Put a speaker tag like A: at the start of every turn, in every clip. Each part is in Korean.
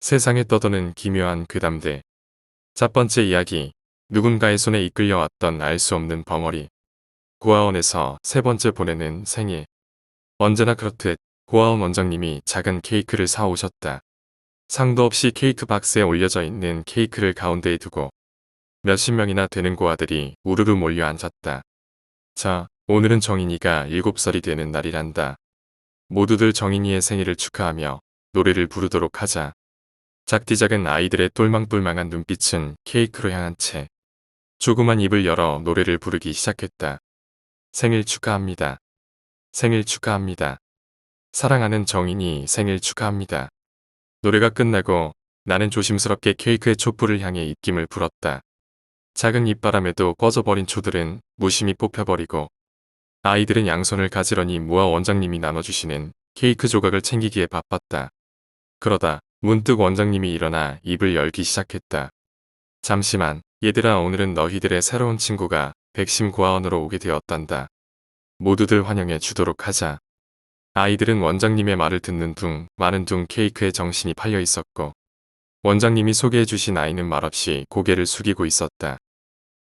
A: 세상에 떠도는 기묘한 괴담들. 첫 번째 이야기. 누군가의 손에 이끌려왔던 알 수 없는 벙어리. 고아원에서 세 번째 보내는 생일. 언제나 그렇듯 고아원 원장님이 작은 케이크를 사오셨다. 상도 없이 케이크 박스에 올려져 있는 케이크를 가운데에 두고 몇십 명이나 되는 고아들이 우르르 몰려 앉았다. 자, 오늘은 정인이가 7살이 되는 날이란다. 모두들 정인이의 생일을 축하하며 노래를 부르도록 하자. 작디작은 아이들의 똘망똘망한 눈빛은 케이크로 향한 채 조그만 입을 열어 노래를 부르기 시작했다. 생일 축하합니다. 생일 축하합니다. 사랑하는 정인이 생일 축하합니다. 노래가 끝나고 나는 조심스럽게 케이크의 촛불을 향해 입김을 불었다. 작은 입바람에도 꺼져버린 초들은 무심히 뽑혀버리고 아이들은 양손을 가지런히 모아 원장님이 나눠주시는 케이크 조각을 챙기기에 바빴다. 그러다 문득 원장님이 일어나 입을 열기 시작했다. 잠시만, 얘들아, 오늘은 너희들의 새로운 친구가 백심 고아원으로 오게 되었단다. 모두들 환영해 주도록 하자. 아이들은 원장님의 말을 듣는 둥 마는 둥 케이크에 정신이 팔려 있었고 원장님이 소개해 주신 아이는 말없이 고개를 숙이고 있었다.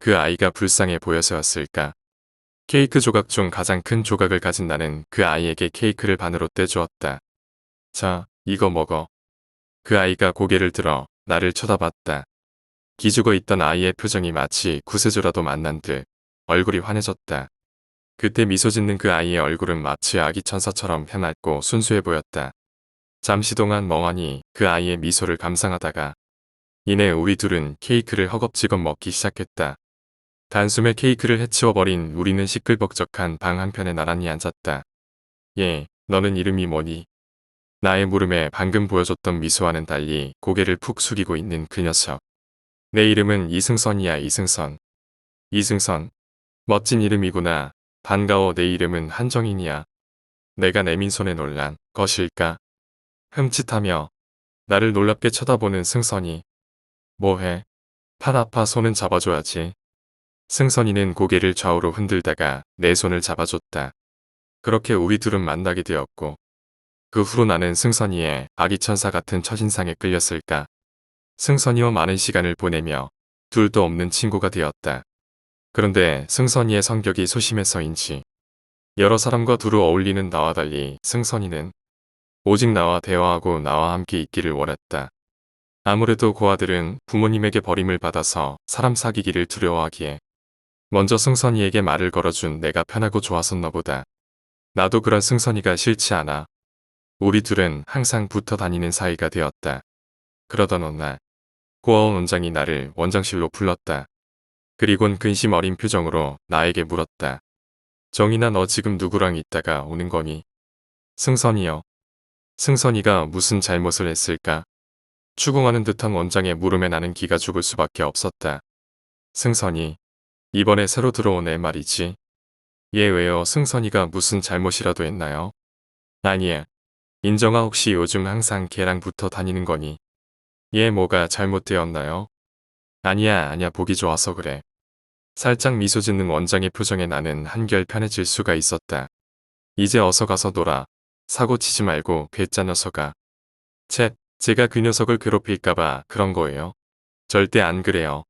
A: 그 아이가 불쌍해 보여서였을까. 케이크 조각 중 가장 큰 조각을 가진 나는 그 아이에게 케이크를 반으로 떼주었다. 자, 이거 먹어. 그 아이가 고개를 들어 나를 쳐다봤다. 기죽어 있던 아이의 표정이 마치 구세주라도 만난 듯 얼굴이 환해졌다. 그때 미소 짓는 그 아이의 얼굴은 마치 아기 천사처럼 해맑고 순수해 보였다. 잠시 동안 멍하니 그 아이의 미소를 감상하다가 이내 우리 둘은 케이크를 허겁지겁 먹기 시작했다. 단숨에 케이크를 해치워버린 우리는 시끌벅적한 방 한편에 나란히 앉았다. 예, 너는 이름이 뭐니? 나의 물음에 방금 보여줬던 미소와는 달리 고개를 푹 숙이고 있는 그 녀석. 내 이름은 이승선이야. 이승선. 이승선. 멋진 이름이구나. 반가워. 내 이름은 한정인이야. 내가 내민 손에 놀란 것일까? 흠칫하며 나를 놀랍게 쳐다보는 승선이. 뭐해? 팔 아파. 손은 잡아줘야지. 승선이는 고개를 좌우로 흔들다가 내 손을 잡아줬다. 그렇게 우리 둘은 만나게 되었고 그 후로 나는 승선이의 아기 천사 같은 첫인상에 끌렸을까. 승선이와 많은 시간을 보내며 둘도 없는 친구가 되었다. 그런데 승선이의 성격이 소심해서인지 여러 사람과 두루 어울리는 나와 달리 승선이는 오직 나와 대화하고 나와 함께 있기를 원했다. 아무래도 고아들은 부모님에게 버림을 받아서 사람 사귀기를 두려워하기에 먼저 승선이에게 말을 걸어준 내가 편하고 좋았었나 보다. 나도 그런 승선이가 싫지 않아. 우리 둘은 항상 붙어 다니는 사이가 되었다. 그러던 어느 날 고아원 원장이 나를 원장실로 불렀다. 그리곤 근심 어린 표정으로 나에게 물었다. 정인아, 너 지금 누구랑 있다가 오는 거니? 승선이요. 승선이가 무슨 잘못을 했을까? 추궁하는 듯한 원장의 물음에 나는 기가 죽을 수밖에 없었다. 승선이, 이번에 새로 들어온 애 말이지. 얘 왜요? 승선이가 무슨 잘못이라도 했나요? 아니야. 인정아, 혹시 요즘 항상 걔랑 붙어 다니는 거니? 얘 뭐가 잘못되었나요? 아니야, 보기 좋아서 그래. 살짝 미소 짓는 원장의 표정에 나는 한결 편해질 수가 있었다. 이제 어서 가서 놀아. 사고 치지 말고 괴짜 녀석아. 쳇, 제가 그 녀석을 괴롭힐까봐 그런 거예요. 절대 안 그래요.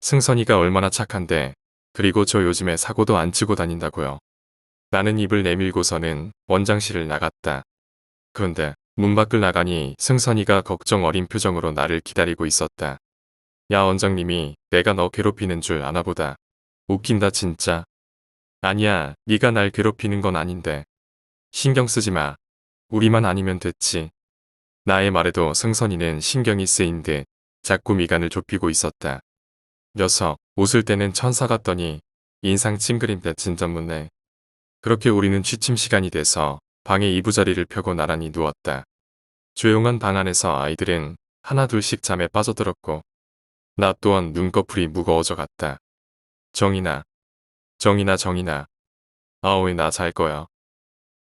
A: 승선이가 얼마나 착한데. 그리고 저 요즘에 사고도 안 치고 다닌다고요. 나는 입을 내밀고서는 원장실을 나갔다. 그런데 문 밖을 나가니 승선이가 걱정 어린 표정으로 나를 기다리고 있었다. 야, 원장님이 내가 너 괴롭히는 줄 아나 보다. 웃긴다 진짜. 아니야, 네가 날 괴롭히는 건 아닌데. 신경 쓰지 마. 우리만 아니면 됐지. 나의 말에도 승선이는 신경이 쓰인 듯 자꾸 미간을 좁히고 있었다. 녀석, 웃을 때는 천사 같더니 인상 찡그린데 진전문네. 그렇게 우리는 취침 시간이 돼서 방에 이부자리를 펴고 나란히 누웠다. 조용한 방 안에서 아이들은 하나 둘씩 잠에 빠져들었고 나 또한 눈꺼풀이 무거워져 갔다. 정인아. 왜 나 잘 거야.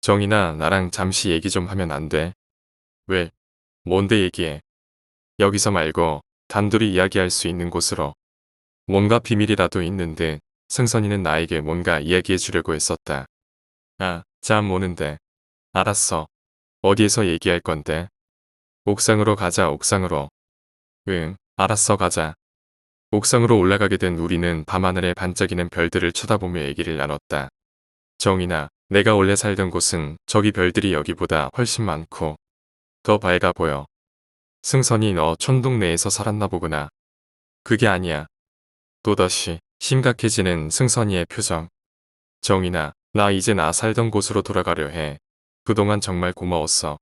A: 정인아, 나랑 잠시 얘기 좀 하면 안 돼? 왜? 뭔데 얘기해. 여기서 말고 단둘이 이야기할 수 있는 곳으로. 뭔가 비밀이라도 있는 듯 승선이는 나에게 뭔가 이야기해 주려고 했었다. 아, 잠 오는데. 알았어. 어디에서 얘기할 건데? 옥상으로 가자, 옥상으로. 응, 알았어, 가자. 옥상으로 올라가게 된 우리는 밤하늘에 반짝이는 별들을 쳐다보며 얘기를 나눴다. 정인아, 내가 원래 살던 곳은 저기 별들이 여기보다 훨씬 많고 더 밝아 보여. 승선이 너 촌동네에서 살았나 보구나. 그게 아니야. 또다시 심각해지는 승선이의 표정. 정인아, 나 이제 나 살던 곳으로 돌아가려 해. 그동안 정말 고마웠어.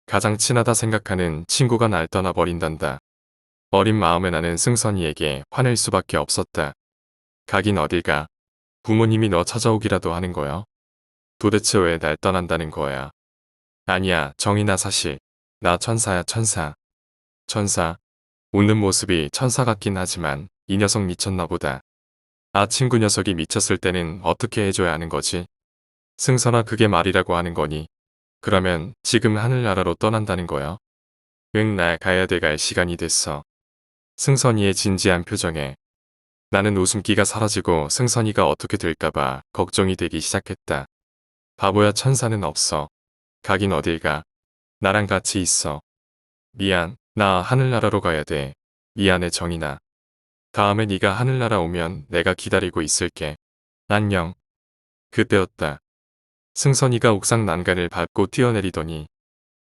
A: 가장 친하다 생각하는 친구가 날 떠나버린단다. 어린 마음에 나는 승선이에게 화낼 수밖에 없었다. 가긴 어딜 가. 부모님이 너 찾아오기라도 하는 거야. 도대체 왜 날 떠난다는 거야. 아니야, 정인아, 사실 나 천사야, 천사. 천사. 웃는 모습이 천사 같긴 하지만 이 녀석 미쳤나 보다. 아, 친구 녀석이 미쳤을 때는 어떻게 해줘야 하는 거지? 승선아, 그게 말이라고 하는 거니? 그러면 지금 하늘나라로 떠난다는 거야? 응, 나 가야 돼. 갈 시간이 됐어. 승선이의 진지한 표정에 나는 웃음기가 사라지고 승선이가 어떻게 될까봐 걱정이 되기 시작했다. 바보야, 천사는 없어. 가긴 어딜 가. 나랑 같이 있어. 미안, 나 하늘나라로 가야 돼. 미안해, 정인아. 다음에 네가 하늘나라 오면 내가 기다리고 있을게. 안녕. 그때였다. 승선이가 옥상 난간을 밟고 뛰어내리더니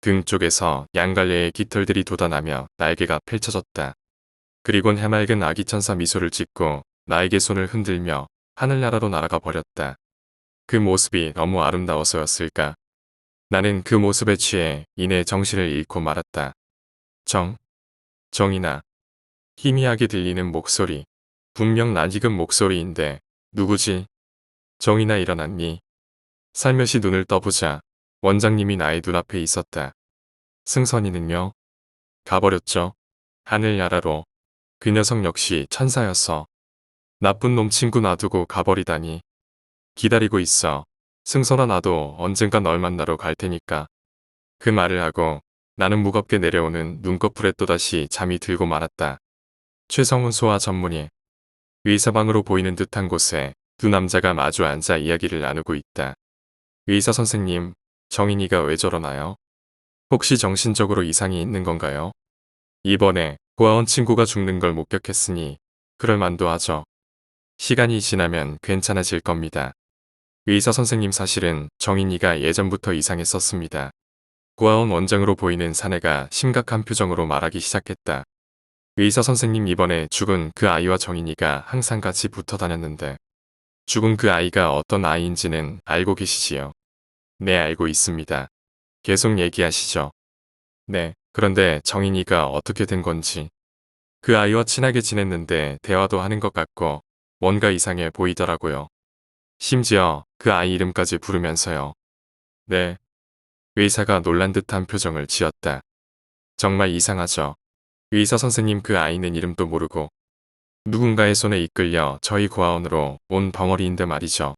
A: 등 쪽에서 양갈래의 깃털들이 돋아나며 날개가 펼쳐졌다. 그리곤 해맑은 아기 천사 미소를 짓고 나에게 손을 흔들며 하늘나라로 날아가 버렸다. 그 모습이 너무 아름다워서였을까. 나는 그 모습에 취해 이내 정신을 잃고 말았다. 정인아. 희미하게 들리는 목소리. 분명 낯익은 목소리인데 누구지? 정인아, 일어났니? 살며시 눈을 떠보자 원장님이 나의 눈앞에 있었다. 승선이는요? 가버렸죠. 하늘나라로. 그 녀석 역시 천사였어. 나쁜 놈 친구 놔두고 가버리다니. 기다리고 있어. 승선아, 나도 언젠가 널 만나러 갈 테니까. 그 말을 하고 나는 무겁게 내려오는 눈꺼풀에 또다시 잠이 들고 말았다. 최성훈 소아 전문의. 의사방으로 보이는 듯한 곳에 두 남자가 마주 앉아 이야기를 나누고 있다. 의사 선생님, 정인이가 왜 저러나요? 혹시 정신적으로 이상이 있는 건가요? 이번에 고아원 친구가 죽는 걸 목격했으니 그럴 만도 하죠. 시간이 지나면 괜찮아질 겁니다. 의사 선생님, 사실은 정인이가 예전부터 이상했었습니다. 고아원 원장으로 보이는 사내가 심각한 표정으로 말하기 시작했다. 의사 선생님, 이번에 죽은 그 아이와 정인이가 항상 같이 붙어 다녔는데 죽은 그 아이가 어떤 아이인지는 알고 계시지요? 네, 알고 있습니다. 계속 얘기하시죠. 네, 그런데 정인이가 어떻게 된 건지. 그 아이와 친하게 지냈는데 대화도 하는 것 같고 뭔가 이상해 보이더라고요. 심지어 그 아이 이름까지 부르면서요. 네. 의사가 놀란 듯한 표정을 지었다. 정말 이상하죠. 의사 선생님, 그 아이는 이름도 모르고 누군가의 손에 이끌려 저희 고아원으로 온 벙어리인데 말이죠.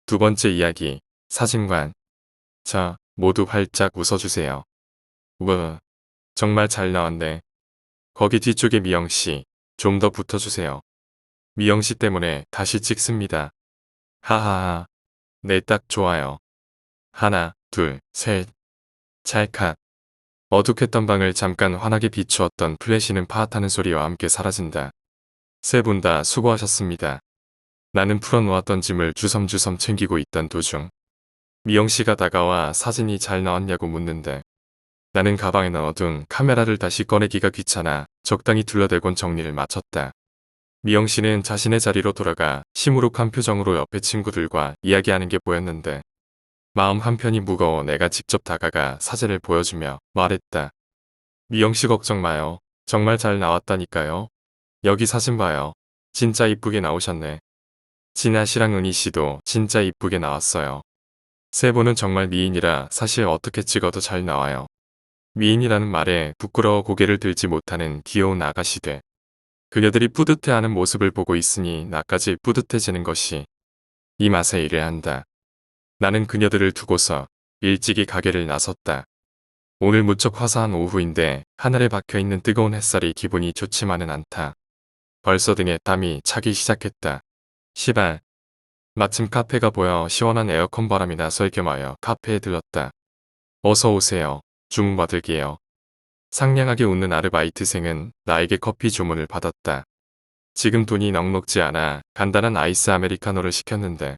A: 두 번째 이야기, 사진관. 자, 모두 활짝 웃어주세요. 우와, 정말 잘 나왔네. 거기 뒤쪽에 미영씨, 좀 더 붙어주세요. 미영씨 때문에 다시 찍습니다. 하하하. 네, 딱 좋아요. 하나, 둘, 셋. 찰칵. 어둑했던 방을 잠깐 환하게 비추었던 플래시는 파악하는 소리와 함께 사라진다. 세 분 다 수고하셨습니다. 나는 풀어놓았던 짐을 주섬주섬 챙기고 있던 도중 미영씨가 다가와 사진이 잘 나왔냐고 묻는데 나는 가방에 넣어둔 카메라를 다시 꺼내기가 귀찮아 적당히 둘러대곤 정리를 마쳤다. 미영씨는 자신의 자리로 돌아가 시무룩한 표정으로 옆에 친구들과 이야기하는 게 보였는데 마음 한편이 무거워 내가 직접 다가가 사진을 보여주며 말했다. 미영씨, 걱정 마요. 정말 잘 나왔다니까요. 여기 사진 봐요. 진짜 이쁘게 나오셨네. 진아씨랑 은희씨도 진짜 이쁘게 나왔어요. 세 분은 정말 미인이라 사실 어떻게 찍어도 잘 나와요. 미인이라는 말에 부끄러워 고개를 들지 못하는 귀여운 아가씨들. 그녀들이 뿌듯해하는 모습을 보고 있으니 나까지 뿌듯해지는 것이 이 맛에 일을 한다. 나는 그녀들을 두고서 일찍이 가게를 나섰다. 오늘 무척 화사한 오후인데 하늘에 박혀있는 뜨거운 햇살이 기분이 좋지만은 않다. 벌써 등에 땀이 차기 시작했다. 시발. 마침 카페가 보여 시원한 에어컨 바람이 나설 겸하여 카페에 들렀다. 어서 오세요. 주문 받을게요. 상냥하게 웃는 아르바이트생은 나에게 커피 주문을 받았다. 지금 돈이 넉넉지 않아 간단한 아이스 아메리카노를 시켰는데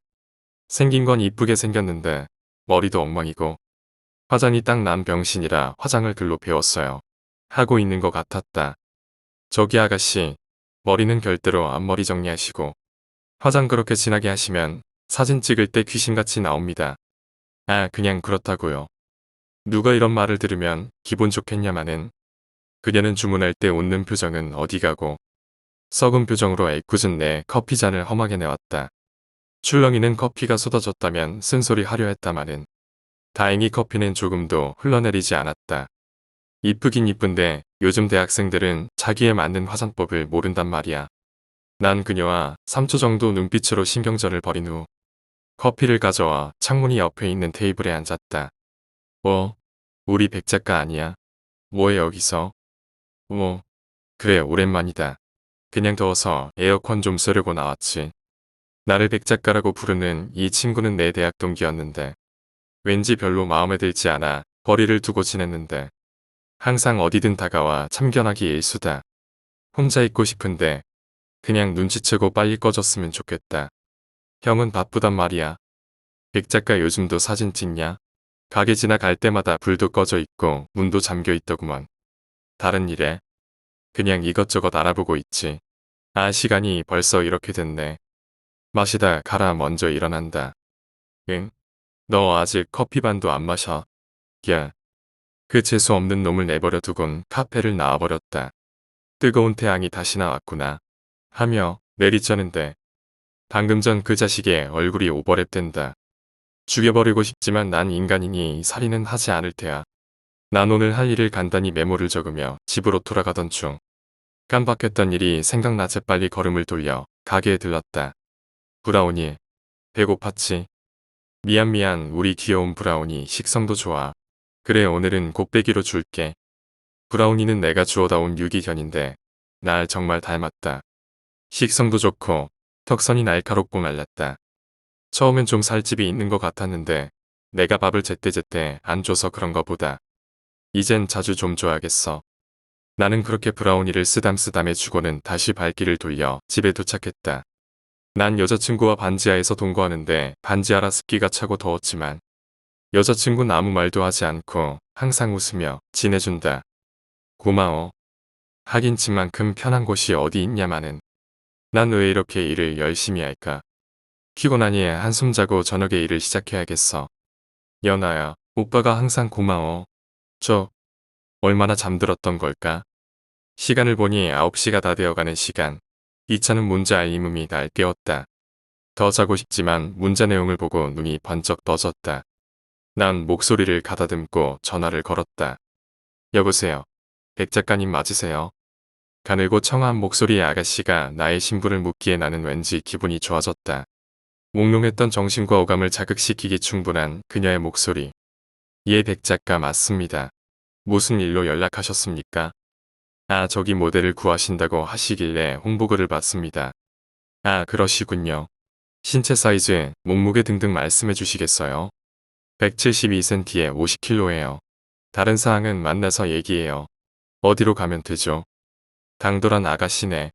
A: 생긴 건 이쁘게 생겼는데 머리도 엉망이고 화장이 딱 난 병신이라 화장을 글로 배웠어요. 하고 있는 것 같았다. 저기 아가씨, 머리는 결대로 앞머리 정리하시고 화장 그렇게 진하게 하시면 사진 찍을 때 귀신같이 나옵니다. 아, 그냥 그렇다고요. 누가 이런 말을 들으면 기분 좋겠냐마는 그녀는 주문할 때 웃는 표정은 어디 가고 썩은 표정으로 애꿎은 내 커피잔을 험하게 내왔다. 출렁이는 커피가 쏟아졌다면 쓴소리 하려 했다마는 다행히 커피는 조금도 흘러내리지 않았다. 이쁘긴 이쁜데 요즘 대학생들은 자기에 맞는 화장법을 모른단 말이야. 난 그녀와 3초 정도 눈빛으로 신경전을 벌인 후 커피를 가져와 창문이 옆에 있는 테이블에 앉았다. 우리 백 작가 아니야? 뭐해 여기서? 그래 오랜만이다. 그냥 더워서 에어컨 좀 쐬려고 나왔지. 나를 백 작가라고 부르는 이 친구는 내 대학 동기였는데 왠지 별로 마음에 들지 않아 거리를 두고 지냈는데 항상 어디든 다가와 참견하기 일수다. 혼자 있고 싶은데 그냥 눈치채고 빨리 꺼졌으면 좋겠다. 형은 바쁘단 말이야. 백 작가 요즘도 사진 찍냐? 가게 지나갈 때마다 불도 꺼져 있고 문도 잠겨 있더구먼. 다른 일에? 그냥 이것저것 알아보고 있지. 아 시간이 벌써 이렇게 됐네. 마시다 가라 먼저 일어난다. 응? 너 아직 커피 반도 안 마셔. 야. 그 재수 없는 놈을 내버려 두곤 카페를 나와버렸다. 뜨거운 태양이 다시 나왔구나. 하며 내리쩌는데 방금 전 그 자식의 얼굴이 오버랩된다. 죽여버리고 싶지만 난 인간이니 살인은 하지 않을 테야. 난 오늘 할 일을 간단히 메모를 적으며 집으로 돌아가던 중 깜박했던 일이 생각나 재빨리 걸음을 돌려 가게에 들렀다. 브라우니, 배고팠지? 미안 우리 귀여운 브라우니 식성도 좋아. 그래 오늘은 곱빼기로 줄게. 브라우니는 내가 주워다 온 유기견인데 날 정말 닮았다. 식성도 좋고 턱선이 날카롭고 말랐다. 처음엔 좀 살집이 있는 것 같았는데 내가 밥을 제때제때 안 줘서 그런가 보다. 이젠 자주 좀 줘야겠어. 나는 그렇게 브라우니를 쓰담쓰담 해주고는 다시 발길을 돌려 집에 도착했다. 난 여자친구와 반지하에서 동거하는데 반지하라 습기가 차고 더웠지만 여자친구는 아무 말도 하지 않고 항상 웃으며 지내준다. 고마워. 하긴 집만큼 편한 곳이 어디 있냐마는. 난 왜 이렇게 일을 열심히 할까? 피곤하니 한숨 자고 저녁에 일을 시작해야겠어. 연아야, 오빠가 항상 고마워. 얼마나 잠들었던 걸까? 시간을 보니 9시가 다 되어가는 시간. 이차는 문자 알림음이 날 깨웠다. 더 자고 싶지만 문자 내용을 보고 눈이 번쩍 떠졌다. 난 목소리를 가다듬고 전화를 걸었다. 여보세요. 백 작가님 맞으세요? 가늘고 청아한 목소리의 아가씨가 나의 신분을 묻기에 나는 왠지 기분이 좋아졌다. 몽롱했던 정신과 오감을 자극시키기 충분한 그녀의 목소리. 예, 백 작가 맞습니다. 무슨 일로 연락하셨습니까? 아, 저기 모델을 구하신다고 하시길래 홍보글을 봤습니다. 아, 그러시군요. 신체 사이즈, 몸무게 등등 말씀해 주시겠어요? 172cm에 50kg예요. 다른 사항은 만나서 얘기해요. 어디로 가면 되죠? 당돌한 아가씨네.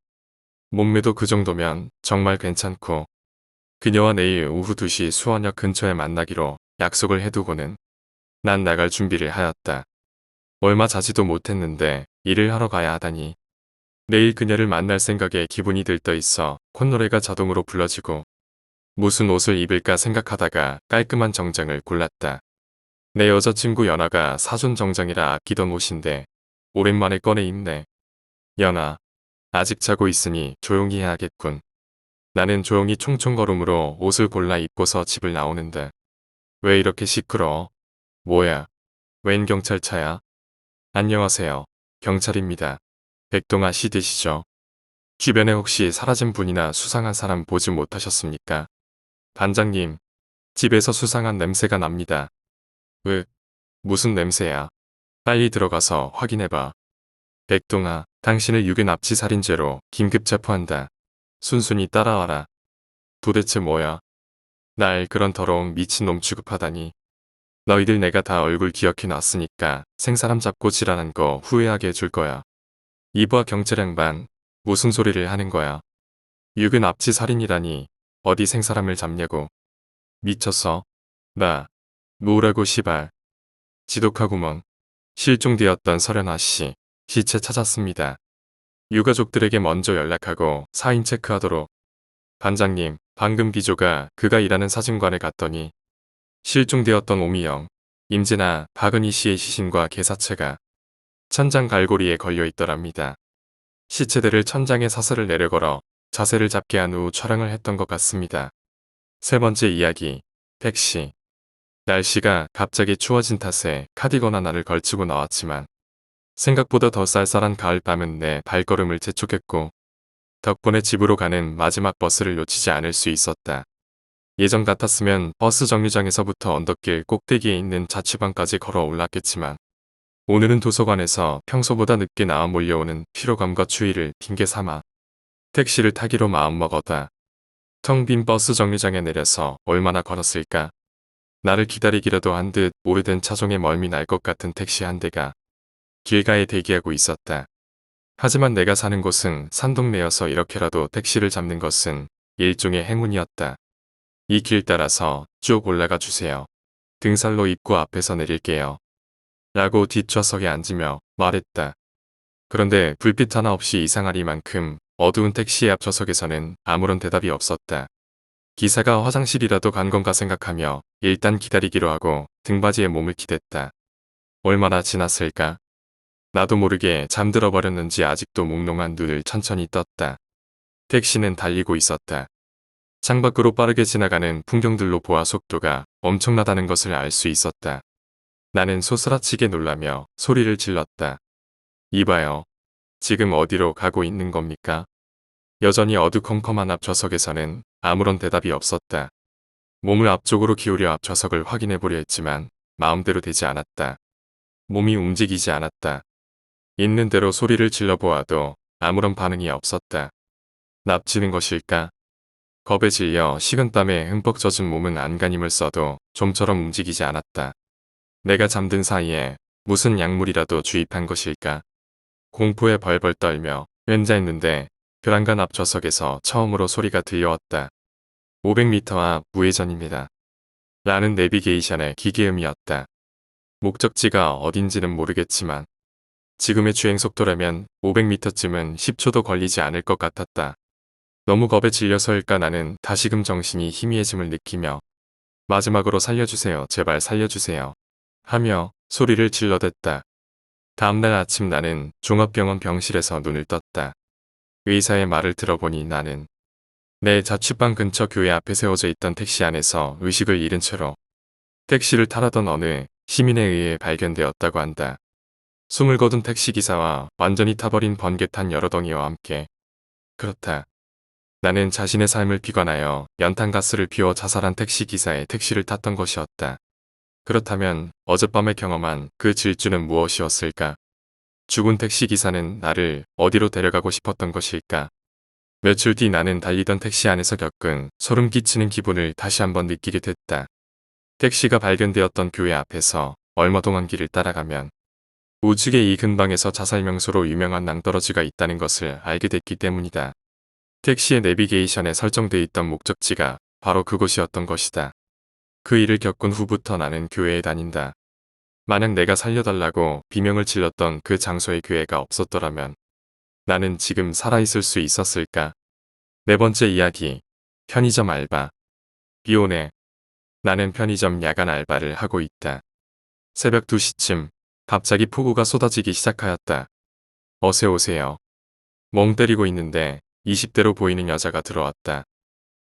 A: 몸매도 그 정도면 정말 괜찮고 그녀와 내일 오후 2시 수원역 근처에 만나기로 약속을 해두고는 난 나갈 준비를 하였다. 얼마 자지도 못했는데 일을 하러 가야 하다니. 내일 그녀를 만날 생각에 기분이 들떠 있어 콧노래가 자동으로 불러지고 무슨 옷을 입을까 생각하다가 깔끔한 정장을 골랐다. 내 여자친구 연아가 사준 정장이라 아끼던 옷인데 오랜만에 꺼내 입네. 연아, 아직 자고 있으니 조용히 해야겠군. 나는 조용히 총총걸음으로 옷을 골라 입고서 집을 나오는데 왜 이렇게 시끄러워? 뭐야? 웬 경찰차야? 안녕하세요. 경찰입니다. 백동아 씨 되시죠? 주변에 혹시 사라진 분이나 수상한 사람 보지 못하셨습니까? 반장님, 집에서 수상한 냄새가 납니다. 무슨 냄새야? 빨리 들어가서 확인해봐. 백동아, 당신을 유괴 납치 살인죄로 긴급 체포한다. 순순히 따라와라. 도대체 뭐야? 날 그런 더러운 미친놈 취급하다니. 너희들 내가 다 얼굴 기억해 놨으니까 생사람 잡고 지랄한 거 후회하게 해줄 거야. 이봐 경찰 양반. 무슨 소리를 하는 거야. 육은 압치 살인이라니 어디 생사람을 잡냐고. 미쳤어? 나 뭐라고 시발. 지독하구먼. 실종되었던 설현아 씨 시체 찾았습니다. 유가족들에게 먼저 연락하고 사인 체크하도록. 반장님, 방금 비조가 그가 일하는 사진관에 갔더니 실종되었던 오미영, 임진아, 박은희 씨의 시신과 개사체가 천장 갈고리에 걸려 있더랍니다. 시체들을 천장에 사슬을 내려걸어 자세를 잡게 한 후 촬영을 했던 것 같습니다. 세 번째 이야기, 택시. 날씨가 갑자기 추워진 탓에 카디건 하나를 걸치고 나왔지만 생각보다 더 쌀쌀한 가을밤은 내 발걸음을 재촉했고 덕분에 집으로 가는 마지막 버스를 놓치지 않을 수 있었다. 예전 같았으면 버스 정류장에서부터 언덕길 꼭대기에 있는 자취방까지 걸어 올랐겠지만 오늘은 도서관에서 평소보다 늦게 나와 몰려오는 피로감과 추위를 핑계 삼아 택시를 타기로 마음먹었다. 텅 빈 버스 정류장에 내려서 얼마나 걸었을까? 나를 기다리기라도 한 듯 오래된 차종의 멀미 날 것 같은 택시 한 대가 길가에 대기하고 있었다. 하지만 내가 사는 곳은 산동네여서 이렇게라도 택시를 잡는 것은 일종의 행운이었다. 이 길 따라서 쭉 올라가 주세요. 등산로 입구 앞에서 내릴게요. 라고 뒷좌석에 앉으며 말했다. 그런데 불빛 하나 없이 이상하리만큼 어두운 택시의 앞좌석에서는 아무런 대답이 없었다. 기사가 화장실이라도 간 건가 생각하며 일단 기다리기로 하고 등받이에 몸을 기댔다. 얼마나 지났을까? 나도 모르게 잠들어 버렸는지 아직도 몽롱한 눈을 천천히 떴다. 택시는 달리고 있었다. 창밖으로 빠르게 지나가는 풍경들로 보아 속도가 엄청나다는 것을 알 수 있었다. 나는 소스라치게 놀라며 소리를 질렀다. 이봐요. 지금 어디로 가고 있는 겁니까? 여전히 어두컴컴한 앞좌석에서는 아무런 대답이 없었다. 몸을 앞쪽으로 기울여 앞좌석을 확인해 보려 했지만 마음대로 되지 않았다. 몸이 움직이지 않았다. 있는 대로 소리를 질러보아도 아무런 반응이 없었다. 납치는 것일까? 겁에 질려 식은땀에 흠뻑 젖은 몸은 안간힘을 써도 좀처럼 움직이지 않았다. 내가 잠든 사이에 무슨 약물이라도 주입한 것일까? 공포에 벌벌 떨며 왠자했는데 벼랑간 앞좌석에서 처음으로 소리가 들려왔다. 500m 앞 우회전입니다. 라는 내비게이션의 기계음이었다. 목적지가 어딘지는 모르겠지만 지금의 주행속도라면 500m쯤은 10초도 걸리지 않을 것 같았다. 너무 겁에 질려서일까 나는 다시금 정신이 희미해짐을 느끼며 마지막으로 살려주세요. 제발 살려주세요. 하며 소리를 질러댔다. 다음날 아침 나는 종합병원 병실에서 눈을 떴다. 의사의 말을 들어보니 나는 내 자취방 근처 교회 앞에 세워져 있던 택시 안에서 의식을 잃은 채로 택시를 타라던 어느 시민에 의해 발견되었다고 한다. 숨을 거둔 택시기사와 완전히 타버린 번개탄 여러 덩이와 함께. 그렇다. 나는 자신의 삶을 비관하여 연탄가스를 피워 자살한 택시기사의 택시를 탔던 것이었다. 그렇다면 어젯밤에 경험한 그 질주는 무엇이었을까? 죽은 택시기사는 나를 어디로 데려가고 싶었던 것일까? 며칠 뒤 나는 달리던 택시 안에서 겪은 소름 끼치는 기분을 다시 한번 느끼게 됐다. 택시가 발견되었던 교회 앞에서 얼마 동안 길을 따라가면 우측의 이 근방에서 자살 명소로 유명한 낭떠러지가 있다는 것을 알게 됐기 때문이다. 택시의 내비게이션에 설정되어 있던 목적지가 바로 그곳이었던 것이다. 그 일을 겪은 후부터 나는 교회에 다닌다. 만약 내가 살려달라고 비명을 질렀던 그 장소에 교회가 없었더라면 나는 지금 살아있을 수 있었을까? 네 번째 이야기, 편의점 알바. 비 오네. 나는 편의점 야간 알바를 하고 있다. 새벽 2시쯤 갑자기 폭우가 쏟아지기 시작하였다. 어서 오세요. 멍 때리고 있는데 20대로 보이는 여자가 들어왔다.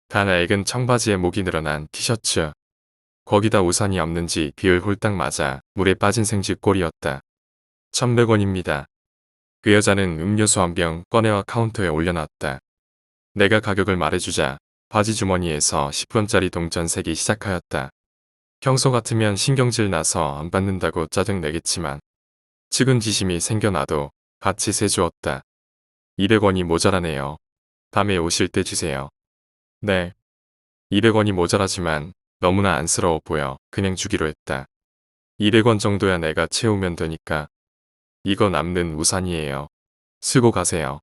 A: 다 낡은 청바지에 목이 늘어난 티셔츠. 거기다 우산이 없는지 비를 홀딱 맞아 물에 빠진 생쥐 꼴이었다. 1,100원입니다. 그 여자는 음료수 한 병 꺼내와 카운터에 올려놨다. 내가 가격을 말해주자 바지 주머니에서 10원짜리 동전 세기 시작하였다. 평소 같으면 신경질 나서 안 받는다고 짜증내겠지만 측은지심이 생겨나도 같이 세주었다. 200원이 모자라네요. 밤에 오실 때 주세요. 네. 200원이 모자라지만 너무나 안쓰러워 보여 그냥 주기로 했다. 200원 정도야 내가 채우면 되니까. 이거 남는 우산이에요. 쓰고 가세요.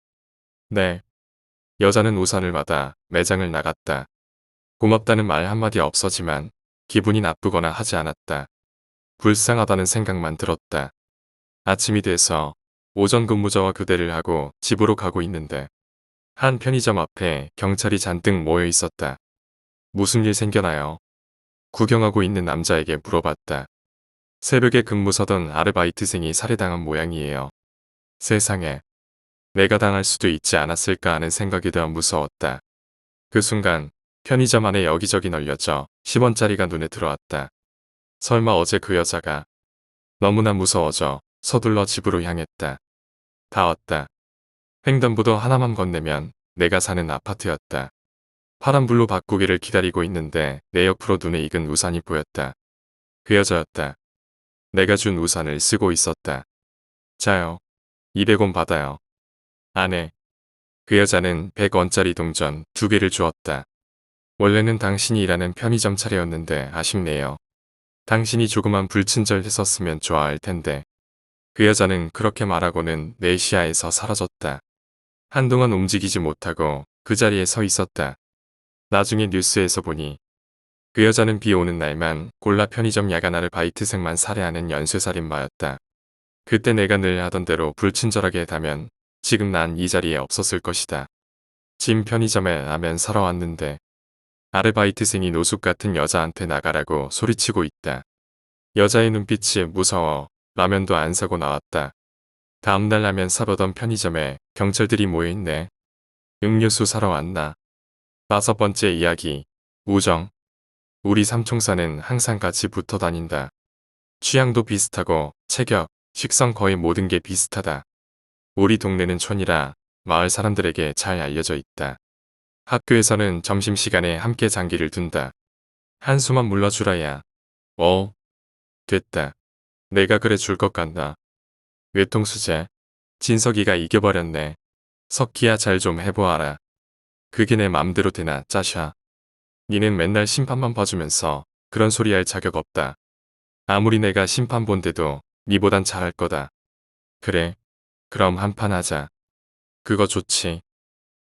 A: 네. 여자는 우산을 받아 매장을 나갔다. 고맙다는 말 한마디 없었지만 기분이 나쁘거나 하지 않았다. 불쌍하다는 생각만 들었다. 아침이 돼서 오전 근무자와 교대를 하고 집으로 가고 있는데 한 편의점 앞에 경찰이 잔뜩 모여 있었다. 무슨 일 생겨나요? 구경하고 있는 남자에게 물어봤다. 새벽에 근무 서던 아르바이트생이 살해당한 모양이에요. 세상에, 내가 당할 수도 있지 않았을까 하는 생각이 더 무서웠다. 그 순간 편의점 안에 여기저기 널려져 10원짜리가 눈에 들어왔다. 설마 어제 그 여자가. 너무나 무서워져 서둘러 집으로 향했다. 다 왔다. 횡단보도 하나만 건네면 내가 사는 아파트였다. 파란불로 바꾸기를 기다리고 있는데 내 옆으로 눈에 익은 우산이 보였다. 그 여자였다. 내가 준 우산을 쓰고 있었다. 자요. 200원 받아요. 안 해. 그 여자는 100원짜리 동전 2개를 주었다. 원래는 당신이 일하는 편의점 차례였는데 아쉽네요. 당신이 조그만 불친절 했었으면 좋아할 텐데. 그 여자는 그렇게 말하고는 내 시야에서 사라졌다. 한동안 움직이지 못하고 그 자리에 서 있었다. 나중에 뉴스에서 보니 그 여자는 비 오는 날만 골라 편의점 야간 아르바이트생만 살해하는 연쇄살인마였다. 그때 내가 늘 하던 대로 불친절하게 다면 지금 난 이 자리에 없었을 것이다. 진 편의점에 라면 사러 왔는데 아르바이트생이 노숙 같은 여자한테 나가라고 소리치고 있다. 여자의 눈빛이 무서워 라면도 안 사고 나왔다. 다음날 라면 사보던 편의점에 경찰들이 모여있네. 음료수 사러 왔나. 5번째 이야기. 우정. 우리 삼총사는 항상 같이 붙어 다닌다. 취향도 비슷하고 체격, 식성 거의 모든 게 비슷하다. 우리 동네는 촌이라 마을 사람들에게 잘 알려져 있다. 학교에서는 점심시간에 함께 장기를 둔다. 한수만 물러주라야. 됐다. 내가 그래 줄 것 같나. 외통수제. 진석이가 이겨버렸네. 석기야 잘 좀 해보아라. 그게 내 맘대로 되나 짜샤. 니는 맨날 심판만 봐주면서 그런 소리 할 자격 없다. 아무리 내가 심판 본데도 니보단 잘할 거다. 그래. 그럼 한판 하자. 그거 좋지.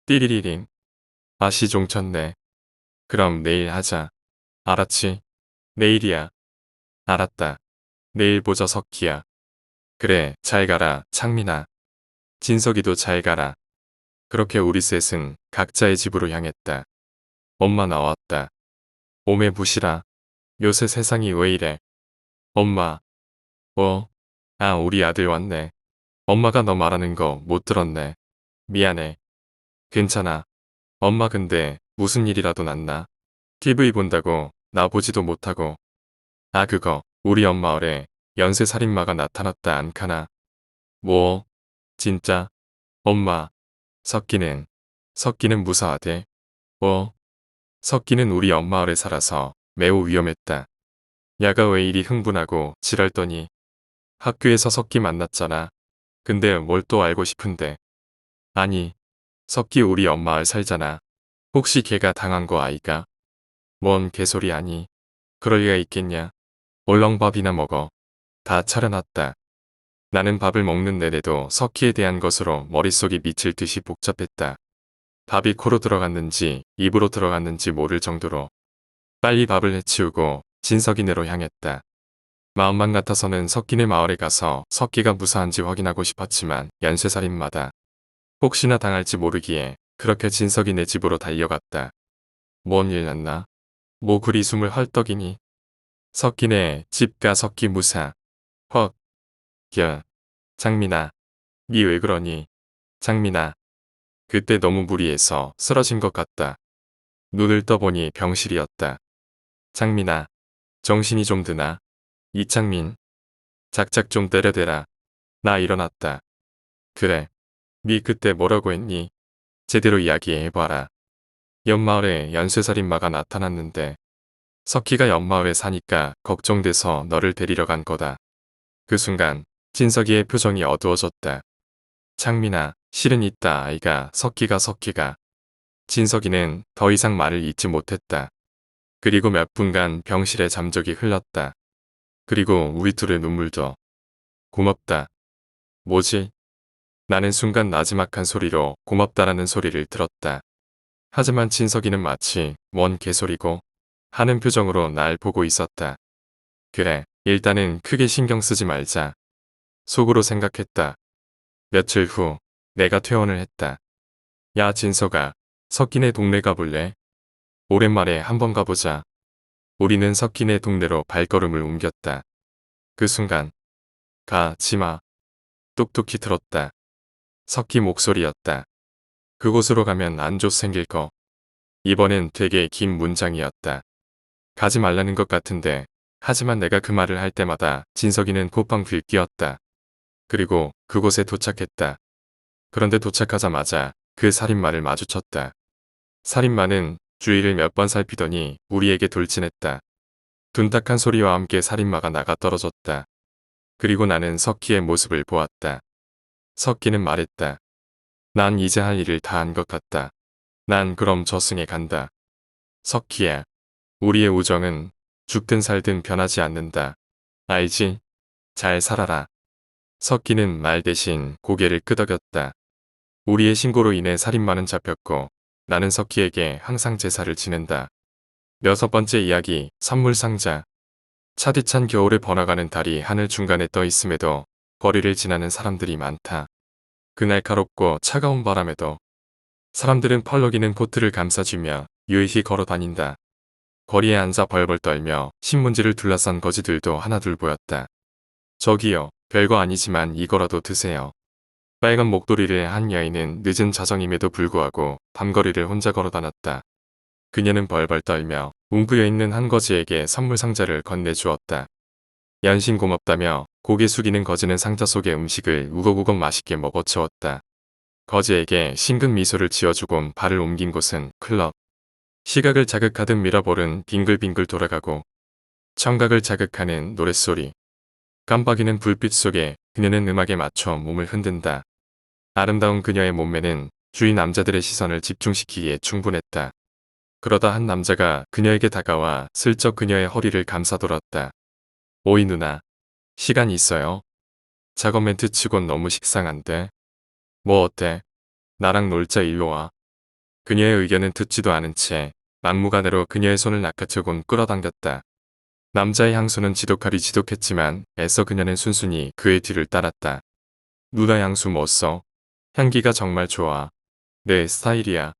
A: 띠리리링. 맛이 종쳤네. 그럼 내일 하자. 알았지? 내일이야. 알았다. 내일 보자 석기야. 그래 잘 가라 창민아. 진석이도 잘 가라. 그렇게 우리 셋은 각자의 집으로 향했다. 엄마 나왔다. 오매 부시라. 요새 세상이 왜 이래. 엄마. 우리 아들 왔네. 엄마가 너 말하는 거 못 들었네. 미안해. 괜찮아. 엄마 근데 무슨 일이라도 났나? TV 본다고 나 보지도 못하고. 그거 우리 엄마 어래 연쇄살인마가 나타났다 안 카나. 뭐? 진짜? 엄마. 석기는 무사하대. 석기는 우리 엄마 아래 살아서 매우 위험했다. 야가 왜 이리 흥분하고 지랄더니. 학교에서 석기 만났잖아. 근데 뭘 또 알고 싶은데. 아니, 석기 우리 엄마 알 살잖아. 혹시 걔가 당한 거 아이가? 뭔 개소리 아니. 그럴 리가 있겠냐. 얼렁 밥이나 먹어. 다 차려놨다. 나는 밥을 먹는 내내도 석희에 대한 것으로 머릿속이 미칠 듯이 복잡했다. 밥이 코로 들어갔는지 입으로 들어갔는지 모를 정도로. 빨리 밥을 해치우고 진석이네로 향했다. 마음만 같아서는 석기네 마을에 가서 석기가 무사한지 확인하고 싶었지만 연쇄살인마다. 혹시나 당할지 모르기에 그렇게 진석이네 집으로 달려갔다. 뭔 일 났나? 뭐 그리 숨을 헐떡이니? 석기네 집가 석기 무사. 헉. 장민아. 니 왜 그러니? 장민아. 그때 너무 무리해서 쓰러진 것 같다. 눈을 떠보니 병실이었다. 장민아. 정신이 좀 드나? 이창민. 작작 좀 때려대라. 나 일어났다. 그래. 니 그때 뭐라고 했니? 제대로 이야기해봐라. 옆마을에 연쇄살인마가 나타났는데 석희가 옆마을에 사니까 걱정돼서 너를 데리러 간 거다. 그 순간 진석이의 표정이 어두워졌다. 창민아, 실은 있다 아이가 석희가. 진석이는 더 이상 말을 잇지 못했다. 그리고 몇 분간 병실에 잠적이 흘렀다. 그리고 우리 둘의 눈물도. 고맙다. 뭐지? 나는 순간 나지막한 소리로 고맙다라는 소리를 들었다. 하지만 진석이는 마치 뭔 개소리고 하는 표정으로 날 보고 있었다. 그래, 일단은 크게 신경 쓰지 말자. 속으로 생각했다. 며칠 후 내가 퇴원을 했다. 야 진석아, 석기네 동네 가볼래? 오랜만에 한번 가보자. 우리는 석기네 동네로 발걸음을 옮겼다. 그 순간 가지마 똑똑히 들었다. 석기 목소리였다. 그곳으로 가면 안 좋 생길 거. 이번엔 되게 긴 문장이었다. 가지 말라는 것 같은데 하지만 내가 그 말을 할 때마다 진석이는 콧방 들끼었다. 그리고 그곳에 도착했다. 그런데 도착하자마자 그 살인마를 마주쳤다. 살인마는 주위를 몇 번 살피더니 우리에게 돌진했다. 둔탁한 소리와 함께 살인마가 나가 떨어졌다. 그리고 나는 석기의 모습을 보았다. 석기는 말했다. 난 이제 할 일을 다 한 것 같다. 난 그럼 저승에 간다. 석기야, 우리의 우정은 죽든 살든 변하지 않는다. 알지? 잘 살아라. 석기는 말 대신 고개를 끄덕였다. 우리의 신고로 인해 살인마는 잡혔고 나는 석기에게 항상 제사를 지낸다. 6번째 이야기, 선물 상자. 차디찬 겨울에 번화가는 달이 하늘 중간에 떠 있음에도 거리를 지나는 사람들이 많다. 그 날카롭고 차가운 바람에도 사람들은 펄럭이는 코트를 감싸주며 유유히 걸어 다닌다. 거리에 앉아 벌벌 떨며 신문지를 둘러싼 거지들도 하나둘 보였다. 저기요, 별거 아니지만 이거라도 드세요. 빨간 목도리를 한 여인은 늦은 자정임에도 불구하고 밤거리를 혼자 걸어 다녔다. 그녀는 벌벌 떨며 웅크려 있는 한 거지에게 선물 상자를 건네주었다. 연신 고맙다며 고개 숙이는 거지는 상자 속의 음식을 우걱우걱 맛있게 먹어치웠다. 거지에게 싱긋 미소를 지어주곤 발을 옮긴 곳은 클럽. 시각을 자극하듯 미러볼은 빙글빙글 돌아가고 청각을 자극하는 노랫소리. 깜빡이는 불빛 속에 그녀는 음악에 맞춰 몸을 흔든다. 아름다운 그녀의 몸매는 주위 남자들의 시선을 집중시키기에 충분했다. 그러다 한 남자가 그녀에게 다가와 슬쩍 그녀의 허리를 감싸돌았다. 오이 누나, 시간 있어요? 작업 멘트 치곤 너무 식상한데. 뭐 어때? 나랑 놀자 일로 와. 그녀의 의견은 듣지도 않은 채 막무가내로 그녀의 손을 낚아채곤 끌어당겼다. 남자의 향수는 지독하리 지독했지만 애써 그녀는 순순히 그의 뒤를 따랐다. 누나 향수 뭐 써? 향기가 정말 좋아. 내 스타일이야.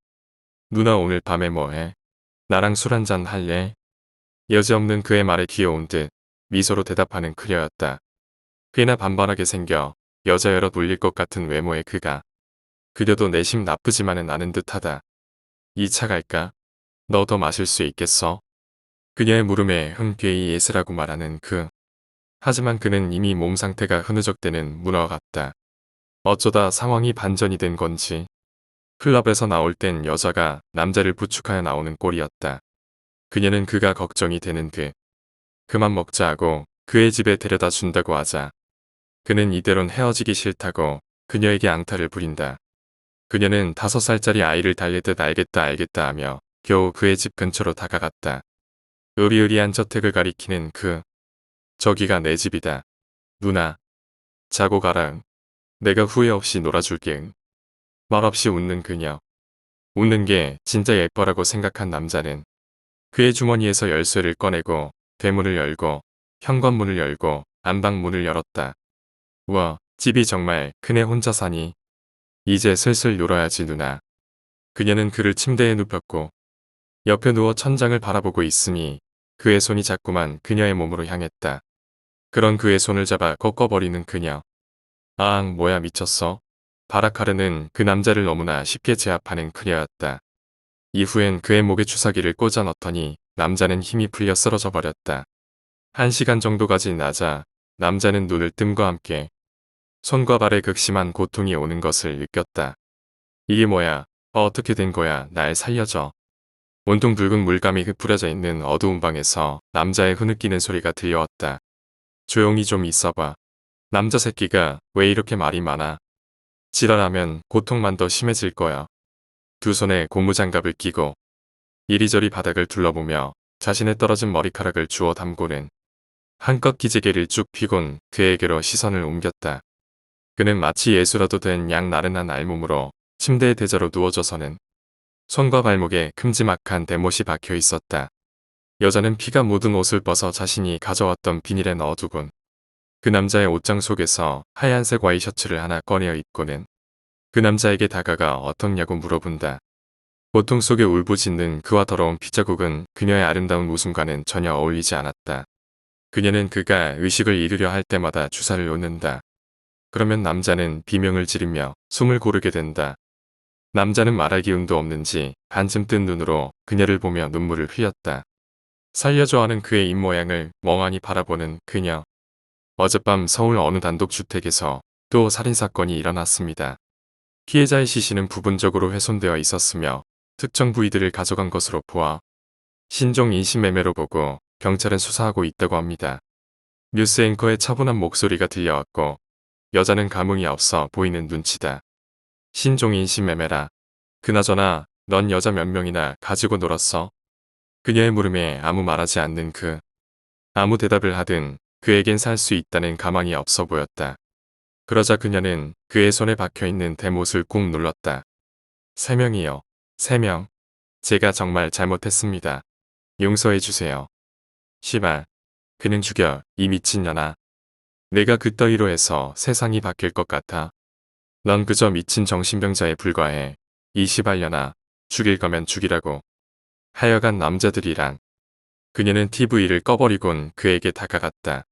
A: 누나 오늘 밤에 뭐해? 나랑 술 한잔 할래? 여지없는 그의 말에 귀여운 듯 미소로 대답하는 그녀였다. 꽤나 반반하게 생겨 여자 여럿 울릴 것 같은 외모의 그가. 그려도 내심 나쁘지만은 않은 듯하다. 이 차 갈까? 너 더 마실 수 있겠어? 그녀의 물음에 흔쾌히 예스라고 말하는 그. 하지만 그는 이미 몸 상태가 흐느적대는 문어와 같다. 어쩌다 상황이 반전이 된 건지. 클럽에서 나올 땐 여자가 남자를 부축하여 나오는 꼴이었다. 그녀는 그가 걱정이 되는 듯 그만 먹자 하고 그의 집에 데려다 준다고 하자 그는 이대론 헤어지기 싫다고 그녀에게 앙탈을 부린다. 그녀는 5살짜리 아이를 달래듯 알겠다 알겠다 하며 겨우 그의 집 근처로 다가갔다. 으리으리한 저택을 가리키는 그. 저기가 내 집이다. 누나. 자고 가라 응. 내가 후회 없이 놀아줄게 응. 말없이 웃는 그녀. 웃는 게 진짜 예뻐라고 생각한 남자는 그의 주머니에서 열쇠를 꺼내고 대문을 열고 현관문을 열고 안방문을 열었다. 우와, 집이 정말 크네. 혼자 사니? 이제 슬슬 놀아야지 누나. 그녀는 그를 침대에 눕혔고 옆에 누워 천장을 바라보고 있으니 그의 손이 자꾸만 그녀의 몸으로 향했다. 그런 그의 손을 잡아 꺾어버리는 그녀. 아앙 뭐야 미쳤어? 바라카르는 그 남자를 너무나 쉽게 제압하는 그녀였다. 이후엔 그의 목에 주사기를 꽂아 넣더니 남자는 힘이 풀려 쓰러져 버렸다. 1시간 정도가 지나자 남자는 눈을 뜸과 함께 손과 발에 극심한 고통이 오는 것을 느꼈다. 이게 뭐야? 어떻게 된 거야? 날 살려줘. 온통 붉은 물감이 흩뿌려져 있는 어두운 방에서 남자의 흐느끼는 소리가 들려왔다. 조용히 좀 있어봐. 남자 새끼가 왜 이렇게 말이 많아? 지랄하면 고통만 더 심해질 거야. 두 손에 고무장갑을 끼고 이리저리 바닥을 둘러보며 자신의 떨어진 머리카락을 주워 담고는 한껏 기재개를 쭉 펴곤 그에게로 시선을 옮겼다. 그는 마치 예수라도 된 양 나른한 알몸으로 침대에 대자로 누워져서는 손과 발목에 큼지막한 대못이 박혀 있었다. 여자는 피가 묻은 옷을 벗어 자신이 가져왔던 비닐에 넣어두곤 그 남자의 옷장 속에서 하얀색 와이셔츠를 하나 꺼내어 입고는 그 남자에게 다가가 어떻냐고 물어본다. 고통 속에 울부짖는 그와 더러운 피자국은 그녀의 아름다운 웃음과는 전혀 어울리지 않았다. 그녀는 그가 의식을 잃으려 할 때마다 주사를 놓는다. 그러면 남자는 비명을 지르며 숨을 고르게 된다. 남자는 말할 기운도 없는지 반쯤 뜬 눈으로 그녀를 보며 눈물을 흘렸다. 살려줘 하는 그의 입모양을 멍하니 바라보는 그녀. 어젯밤 서울 어느 단독주택에서 또 살인사건이 일어났습니다. 피해자의 시신은 부분적으로 훼손되어 있었으며 특정 부위들을 가져간 것으로 보아 신종 인신매매로 보고 경찰은 수사하고 있다고 합니다. 뉴스 앵커의 차분한 목소리가 들려왔고 여자는 감흥이 없어 보이는 눈치다. 신종 인신매매라. 그나저나 넌 여자 몇 명이나 가지고 놀았어? 그녀의 물음에 아무 말하지 않는 그. 아무 대답을 하든 그에겐 살 수 있다는 가망이 없어 보였다. 그러자 그녀는 그의 손에 박혀있는 대못을 꾹 눌렀다. 3명이요. 3명. 제가 정말 잘못했습니다. 용서해주세요. 시발. 그는 죽여, 이 미친년아. 내가 그 따위로 해서 세상이 바뀔 것 같아. 넌 그저 미친 정신병자에 불과해. 이 시발년아. 죽일 거면 죽이라고. 하여간 남자들이란. 그녀는 TV를 꺼버리곤 그에게 다가갔다.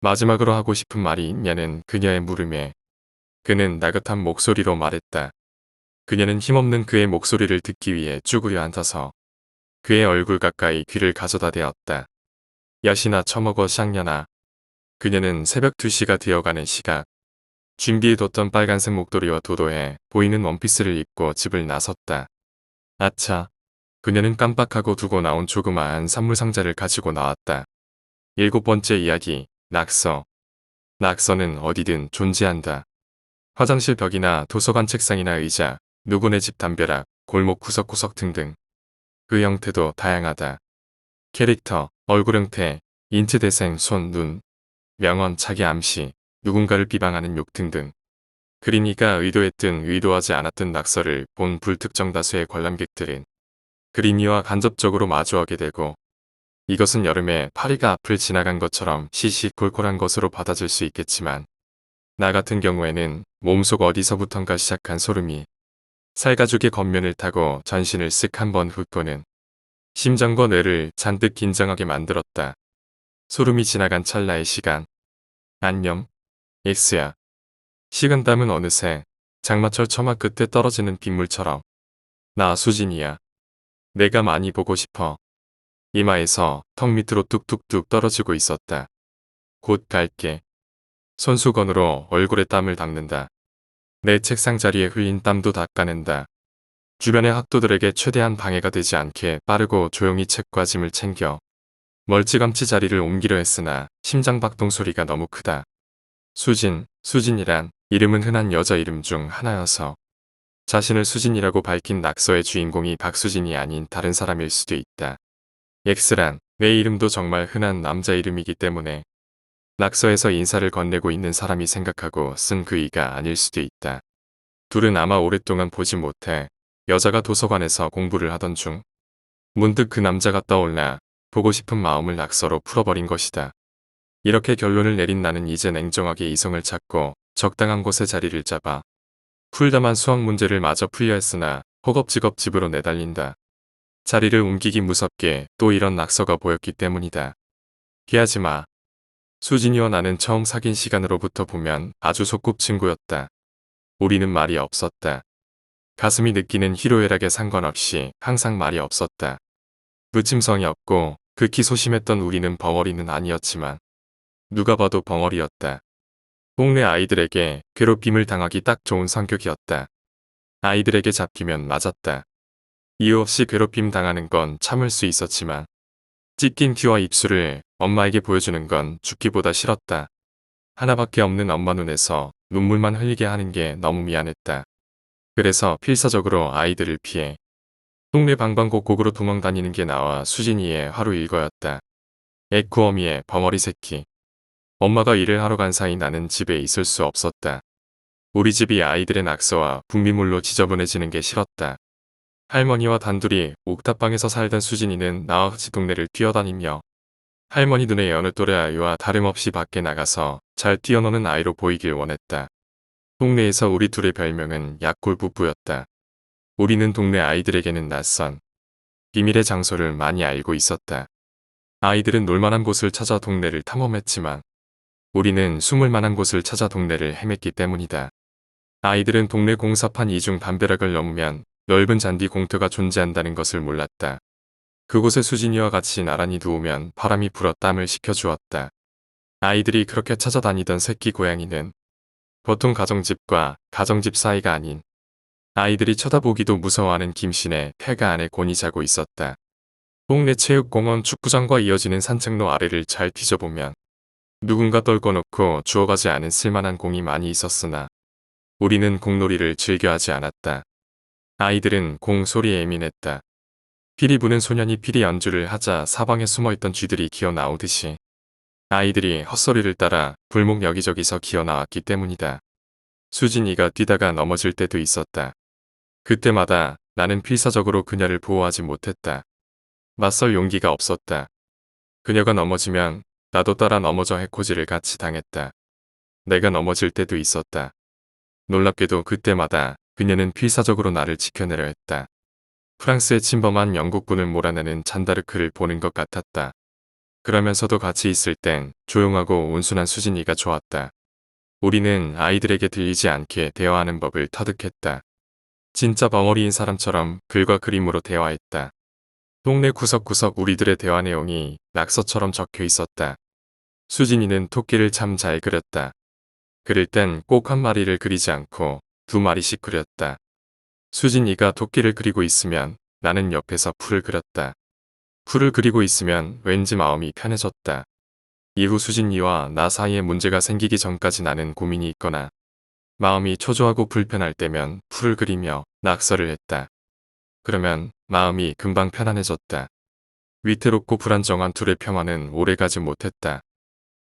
A: 마지막으로 하고 싶은 말이 있냐는 그녀의 물음에 그는 나긋한 목소리로 말했다. 그녀는 힘없는 그의 목소리를 듣기 위해 쭈그려 앉아서 그의 얼굴 가까이 귀를 가져다 대었다. 야시나 처먹어 쌍년아. 그녀는 새벽 2시가 되어가는 시각 준비해뒀던 빨간색 목도리와 도도해 보이는 원피스를 입고 집을 나섰다. 아차. 그녀는 깜빡하고 두고 나온 조그마한 선물 상자를 가지고 나왔다. 7번째 이야기, 낙서. 낙서는 어디든 존재한다. 화장실 벽이나 도서관 책상이나 의자, 누구네 집 담벼락, 골목 구석구석 등등. 그 형태도 다양하다. 캐릭터, 얼굴 형태, 인체 대생, 손, 눈, 명언, 자기 암시, 누군가를 비방하는 욕 등등. 그리니까 의도했든 의도하지 않았든 낙서를 본 불특정 다수의 관람객들은 그림이와 간접적으로 마주하게 되고 이것은 여름에 파리가 앞을 지나간 것처럼 시시콜콜한 것으로 받아질 수 있겠지만 나 같은 경우에는 몸속 어디서부턴가 시작한 소름이 살가죽의 겉면을 타고 전신을 쓱 한번 훑고는 심장과 뇌를 잔뜩 긴장하게 만들었다. 소름이 지나간 찰나의 시간. 안녕. X야. 식은땀은 어느새 장마철 처마 끝에 떨어지는 빗물처럼 나 수진이야. 내가 많이 보고 싶어. 이마에서 턱 밑으로 뚝뚝뚝 떨어지고 있었다. 곧 갈게. 손수건으로 얼굴에 땀을 닦는다. 내 책상 자리에 흘린 땀도 닦아낸다. 주변의 학도들에게 최대한 방해가 되지 않게 빠르고 조용히 책과 짐을 챙겨 멀찌감치 자리를 옮기려 했으나 심장박동 소리가 너무 크다. 수진이란 이름은 흔한 여자 이름 중 하나여서 자신을 수진이라고 밝힌 낙서의 주인공이 박수진이 아닌 다른 사람일 수도 있다. X란 내 이름도 정말 흔한 남자 이름이기 때문에 낙서에서 인사를 건네고 있는 사람이 생각하고 쓴 그 이가 아닐 수도 있다. 둘은 아마 오랫동안 보지 못해 여자가 도서관에서 공부를 하던 중 문득 그 남자가 떠올라 보고 싶은 마음을 낙서로 풀어버린 것이다. 이렇게 결론을 내린 나는 이제 냉정하게 이성을 찾고 적당한 곳에 자리를 잡아 풀다만 수학 문제를 마저 풀려 했으나 허겁지겁 집으로 내달린다. 자리를 옮기기 무섭게 또 이런 낙서가 보였기 때문이다. 피하지 마. 수진이와 나는 처음 사귄 시간으로부터 보면 아주 소꿉친구였다. 우리는 말이 없었다. 가슴이 느끼는 희로애락에 상관없이 항상 말이 없었다. 무침성이 없고 극히 소심했던 우리는 벙어리는 아니었지만 누가 봐도 벙어리였다. 동네 아이들에게 괴롭힘을 당하기 딱 좋은 성격이었다. 아이들에게 잡히면 맞았다. 이유 없이 괴롭힘 당하는 건 참을 수 있었지만 찢긴 귀와 입술을 엄마에게 보여주는 건 죽기보다 싫었다. 하나밖에 없는 엄마 눈에서 눈물만 흘리게 하는 게 너무 미안했다. 그래서 필사적으로 아이들을 피해 동네 방방곡곡으로 도망다니는 게 나와 수진이의 하루 일과였다. 에쿠어미의 벙어리 새끼. 엄마가 일을 하러 간 사이 나는 집에 있을 수 없었다. 우리 집이 아이들의 낙서와 분비물로 지저분해지는 게 싫었다. 할머니와 단둘이 옥탑방에서 살던 수진이는 나와 같이 동네를 뛰어다니며 할머니 눈에 여느 또래 아이와 다름없이 밖에 나가서 잘 뛰어노는 아이로 보이길 원했다. 동네에서 우리 둘의 별명은 약골 부부였다. 우리는 동네 아이들에게는 낯선 비밀의 장소를 많이 알고 있었다. 아이들은 놀만한 곳을 찾아 동네를 탐험했지만 우리는 숨을 만한 곳을 찾아 동네를 헤맸기 때문이다. 아이들은 동네 공사판 이중 담벼락을 넘으면 넓은 잔디 공터가 존재한다는 것을 몰랐다. 그곳에 수진이와 같이 나란히 누우면 바람이 불어 땀을 식혀주었다. 아이들이 그렇게 찾아다니던 새끼 고양이는 보통 가정집과 가정집 사이가 아닌 아이들이 쳐다보기도 무서워하는 김신의 폐가 안에 곤히 자고 있었다. 동네 체육공원 축구장과 이어지는 산책로 아래를 잘 뒤져보면 누군가 떨궈놓고 주워가지 않은 쓸만한 공이 많이 있었으나 우리는 공놀이를 즐겨하지 않았다. 아이들은 공 소리에 예민했다. 피리 부는 소년이 피리 연주를 하자 사방에 숨어있던 쥐들이 기어나오듯이 아이들이 헛소리를 따라 불목 여기저기서 기어나왔기 때문이다. 수진이가 뛰다가 넘어질 때도 있었다. 그때마다 나는 필사적으로 그녀를 보호하지 못했다. 맞설 용기가 없었다. 그녀가 넘어지면 나도 따라 넘어져 해코지를 같이 당했다. 내가 넘어질 때도 있었다. 놀랍게도 그때마다 그녀는 필사적으로 나를 지켜내려 했다. 프랑스의 침범한 영국군을 몰아내는 잔다르크를 보는 것 같았다. 그러면서도 같이 있을 땐 조용하고 온순한 수진이가 좋았다. 우리는 아이들에게 들리지 않게 대화하는 법을 터득했다. 진짜 벙어리인 사람처럼 글과 그림으로 대화했다. 동네 구석구석 우리들의 대화 내용이 낙서처럼 적혀 있었다. 수진이는 토끼를 참 잘 그렸다. 그릴 땐 꼭 한 마리를 그리지 않고 두 마리씩 그렸다. 수진이가 토끼를 그리고 있으면 나는 옆에서 풀을 그렸다. 풀을 그리고 있으면 왠지 마음이 편해졌다. 이후 수진이와 나 사이에 문제가 생기기 전까지 나는 고민이 있거나 마음이 초조하고 불편할 때면 풀을 그리며 낙서를 했다. 그러면 마음이 금방 편안해졌다. 위태롭고 불안정한 둘의 평화는 오래가지 못했다.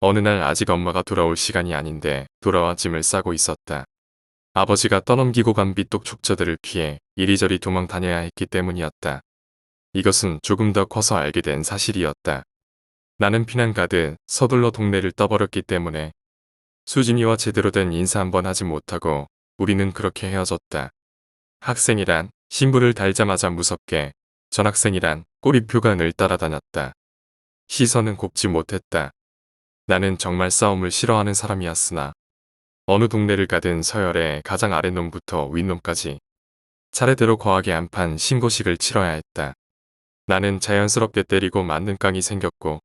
A: 어느 날 아직 엄마가 돌아올 시간이 아닌데 돌아와 짐을 싸고 있었다. 아버지가 떠넘기고 간 비똑 촉저들을 피해 이리저리 도망 다녀야 했기 때문이었다. 이것은 조금 더 커서 알게 된 사실이었다. 나는 피난 가듯 서둘러 동네를 떠버렸기 때문에 수진이와 제대로 된 인사 한번 하지 못하고 우리는 그렇게 헤어졌다. 학생이란 신분을 달자마자 무섭게, 전학생이란 꼬리표가 늘 따라다녔다. 시선은 곱지 못했다. 나는 정말 싸움을 싫어하는 사람이었으나 어느 동네를 가든 서열의 가장 아랫놈부터 윗놈까지 차례대로 거하게 한판 신고식을 치러야 했다. 나는 자연스럽게 때리고 맞는 깡이 생겼고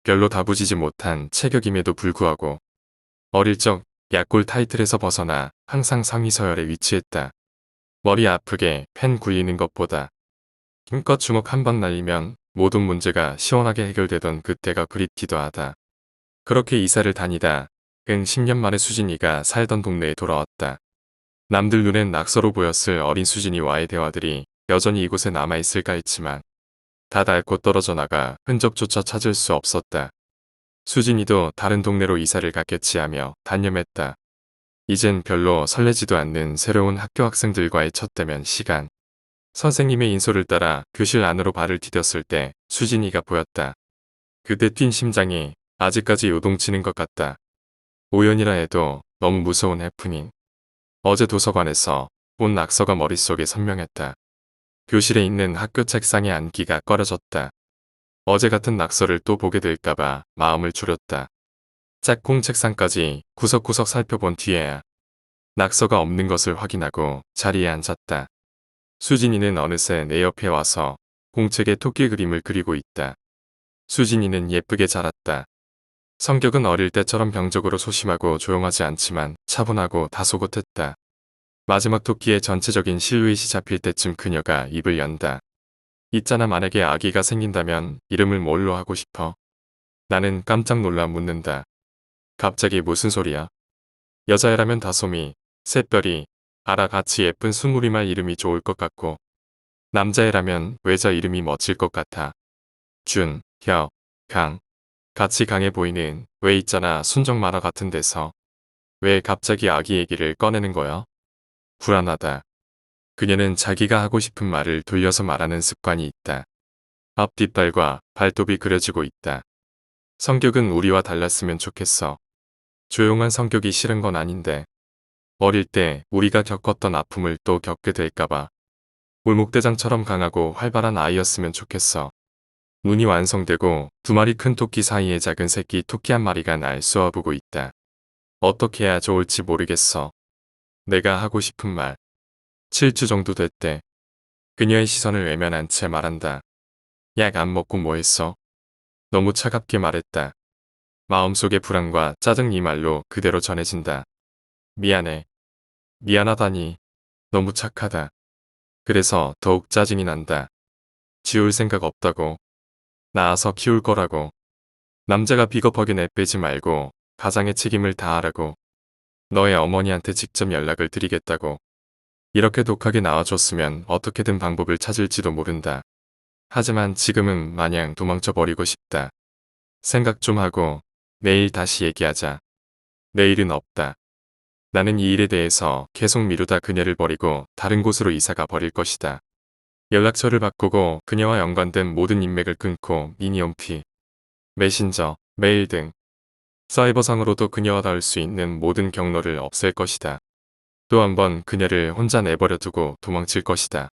A: 별로 다부지지 못한 체격임에도 불구하고 어릴 적 약골 타이틀에서 벗어나 항상 상위 서열에 위치했다. 머리 아프게 펜 굴리는 것보다 힘껏 주먹 한 방 날리면 모든 문제가 시원하게 해결되던 그때가 그립기도 하다. 그렇게 이사를 다니다 근 10년 만에 수진이가 살던 동네에 돌아왔다. 남들 눈엔 낙서로 보였을 어린 수진이와의 대화들이 여전히 이곳에 남아있을까 했지만 다 닳고 떨어져 나가 흔적조차 찾을 수 없었다. 수진이도 다른 동네로 이사를 갔겠지 하며 단념했다. 이젠 별로 설레지도 않는 새로운 학교 학생들과의 첫 대면 시간. 선생님의 인솔을 따라 교실 안으로 발을 디뎠을 때 수진이가 보였다. 그때 뛴 심장이 아직까지 요동치는 것 같다. 우연이라 해도 너무 무서운 해프닝. 어제 도서관에서 본 낙서가 머릿속에 선명했다. 교실에 있는 학교 책상에 앉기가 꺼려졌다. 어제 같은 낙서를 또 보게 될까봐 마음을 졸였다. 짝꿍 책상까지 구석구석 살펴본 뒤에야 낙서가 없는 것을 확인하고 자리에 앉았다. 수진이는 어느새 내 옆에 와서 공책에 토끼 그림을 그리고 있다. 수진이는 예쁘게 자랐다. 성격은 어릴 때처럼 병적으로 소심하고 조용하지 않지만 차분하고 다소곳했다. 마지막 토끼의 전체적인 실루엣이 잡힐 때쯤 그녀가 입을 연다. 있잖아, 만약에 아기가 생긴다면 이름을 뭘로 하고 싶어? 나는 깜짝 놀라 묻는다. 갑자기 무슨 소리야? 여자애라면 다솜이, 새별이, 아라 같이 예쁜 순우리말 이름이 좋을 것 같고 남자애라면 외자 이름이 멋질 것 같아. 준, 혀, 강, 같이 강해 보이는 왜 있잖아 순정 만화 같은 데서 왜 갑자기 아기 얘기를 꺼내는 거야? 불안하다. 그녀는 자기가 하고 싶은 말을 돌려서 말하는 습관이 있다. 앞 뒷발과 발톱이 그려지고 있다. 성격은 우리와 달랐으면 좋겠어. 조용한 성격이 싫은 건 아닌데 어릴 때 우리가 겪었던 아픔을 또 겪게 될까봐 울목대장처럼 강하고 활발한 아이였으면 좋겠어. 눈이 완성되고 두 마리 큰 토끼 사이에 작은 새끼 토끼 한 마리가 날 쏘아보고 있다. 어떻게 해야 좋을지 모르겠어. 내가 하고 싶은 말. 7주 정도 됐대. 그녀의 시선을 외면한 채 말한다. 약 안 먹고 뭐 했어? 너무 차갑게 말했다. 마음속의 불안과 짜증 이 말로 그대로 전해진다. 미안해. 미안하다니. 너무 착하다. 그래서 더욱 짜증이 난다. 지울 생각 없다고. 낳아서 키울 거라고. 남자가 비겁하게 내빼지 말고 가장의 책임을 다하라고. 너의 어머니한테 직접 연락을 드리겠다고. 이렇게 독하게 나와줬으면 어떻게든 방법을 찾을지도 모른다. 하지만 지금은 마냥 도망쳐버리고 싶다. 생각 좀 하고 내일 다시 얘기하자. 내일은 없다. 나는 이 일에 대해서 계속 미루다 그녀를 버리고 다른 곳으로 이사가 버릴 것이다. 연락처를 바꾸고 그녀와 연관된 모든 인맥을 끊고 미니홈피, 메신저, 메일 등 사이버상으로도 그녀와 닿을 수 있는 모든 경로를 없앨 것이다. 또 한 번 그녀를 혼자 내버려 두고 도망칠 것이다.